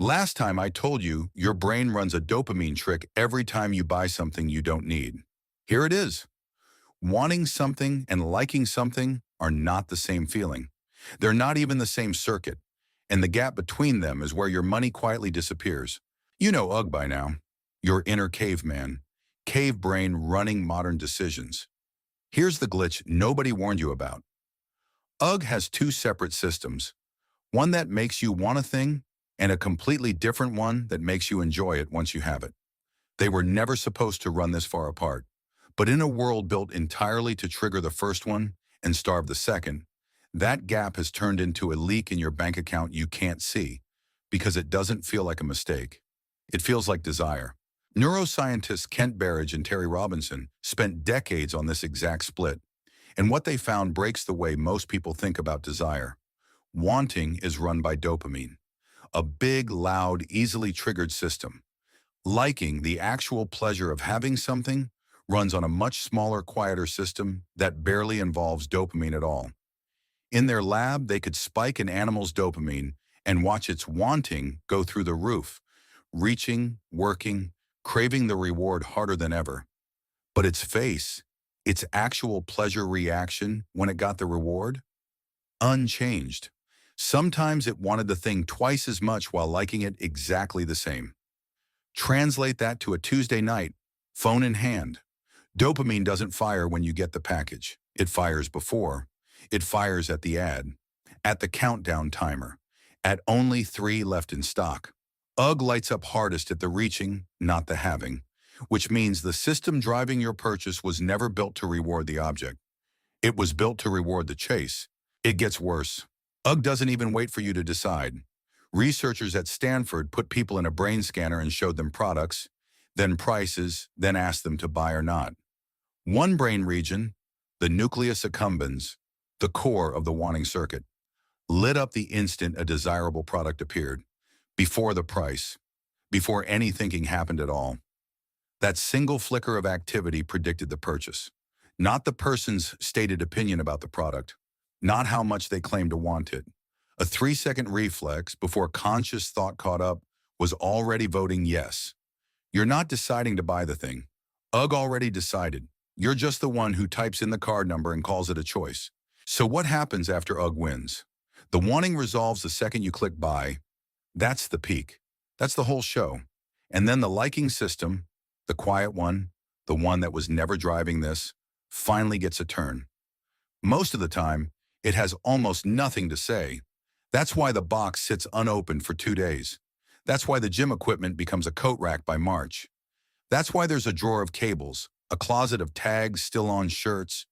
Last time I told you your brain runs a dopamine trick every time you buy something you don't need. Here it is. Wanting something and liking something are not the same feeling. They're not even the same circuit, and the gap between them is where your money quietly disappears. You know UGG by now, your inner caveman, cave brain running modern decisions. Here's the glitch nobody warned you about. UGG has two separate systems, one that makes you want a thing and a completely different one that makes you enjoy it once you have it. They were never supposed to run this far apart. But in a world built entirely to trigger the first one and starve the second, that gap has turned into a leak in your bank account you can't see because it doesn't feel like a mistake. It feels like desire. Neuroscientists Kent Berridge and Terry Robinson spent decades on this exact split, and what they found breaks the way most people think about desire. Wanting is run by dopamine, a big, loud, easily triggered system. Liking, the actual pleasure of having something, runs on a much smaller, quieter system that barely involves dopamine at all. In their lab, they could spike an animal's dopamine and watch its wanting go through the roof, reaching, working, craving the reward harder than ever. But its face, its actual pleasure reaction when it got the reward? Unchanged. Sometimes it wanted the thing twice as much while liking it exactly the same. Translate that to a Tuesday night, phone in hand. Dopamine doesn't fire when you get the package. It fires before. It fires at the ad, at the countdown timer, at only 3 left in stock. UGG lights up hardest at the reaching, not the having, which means the system driving your purchase was never built to reward the object. It was built to reward the chase. It gets worse. UGG doesn't even wait for you to decide. Researchers at Stanford put people in a brain scanner and showed them products, then prices, then asked them to buy or not. One brain region, the nucleus accumbens, the core of the wanting circuit, lit up the instant a desirable product appeared, before the price, before any thinking happened at all. That single flicker of activity predicted the purchase, not the person's stated opinion about the product, not how much they claimed to want it. A 3-second reflex before conscious thought caught up was already voting yes. You're not deciding to buy the thing. UGG already decided. You're just the one who types in the card number and calls it a choice. So what happens after UGG wins? The wanting resolves the second you click buy. That's the peak. That's the whole show. And then the liking system, the quiet one, the one that was never driving this, finally gets a turn. Most of the time, it has almost nothing to say. That's why the box sits unopened for 2 days. That's why the gym equipment becomes a coat rack by March. That's why there's a drawer of cables, a closet of tags still on shirts,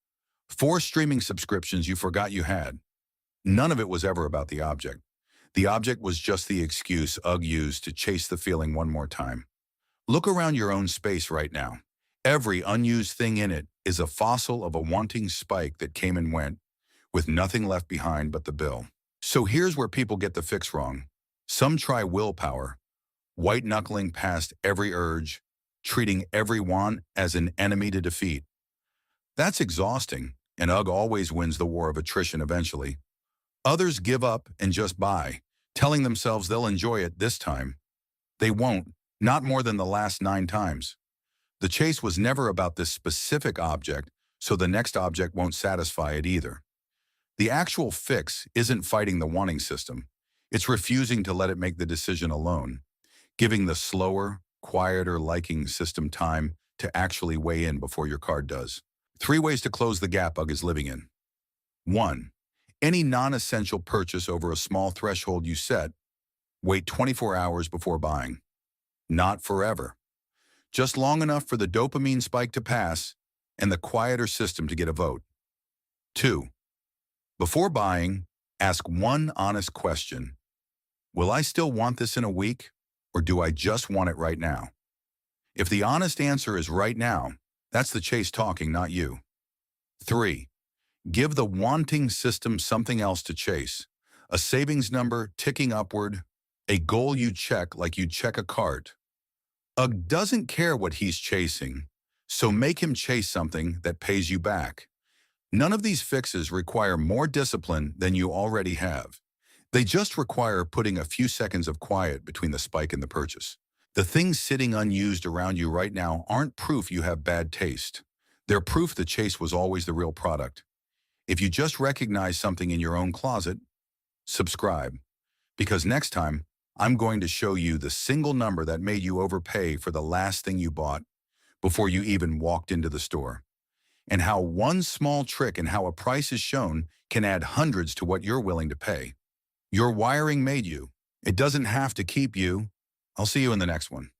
4 streaming subscriptions you forgot you had. None of it was ever about the object. The object was just the excuse UGG used to chase the feeling one more time. Look around your own space right now. Every unused thing in it is a fossil of a wanting spike that came and went, with nothing left behind but the bill. So here's where people get the fix wrong. Some try willpower, white-knuckling past every urge, treating every want as an enemy to defeat. That's exhausting, and UGG always wins the war of attrition eventually. Others give up and just buy, telling themselves they'll enjoy it this time. They won't, not more than the last 9 times. The chase was never about this specific object, so the next object won't satisfy it either. The actual fix isn't fighting the wanting system. It's refusing to let it make the decision alone, giving the slower, quieter liking system time to actually weigh in before your card does. 3 ways to close the gap UGG is living in. 1. Any non-essential purchase over a small threshold you set, wait 24 hours before buying. Not forever. Just long enough for the dopamine spike to pass and the quieter system to get a vote. 2. Before buying, ask one honest question. Will I still want this in a week, or do I just want it right now? If the honest answer is right now, that's the chase talking, not you. 3. Give the wanting system something else to chase. A savings number ticking upward, a goal you check like you'd check a cart. UGG doesn't care what he's chasing, so make him chase something that pays you back. None of these fixes require more discipline than you already have. They just require putting a few seconds of quiet between the spike and the purchase. The things sitting unused around you right now aren't proof you have bad taste. They're proof the chase was always the real product. If you just recognize something in your own closet, subscribe. Because next time, I'm going to show you the single number that made you overpay for the last thing you bought before you even walked into the store. And how one small trick and how a price is shown can add hundreds to what you're willing to pay. Your wiring made you. It doesn't have to keep you. I'll see you in the next one.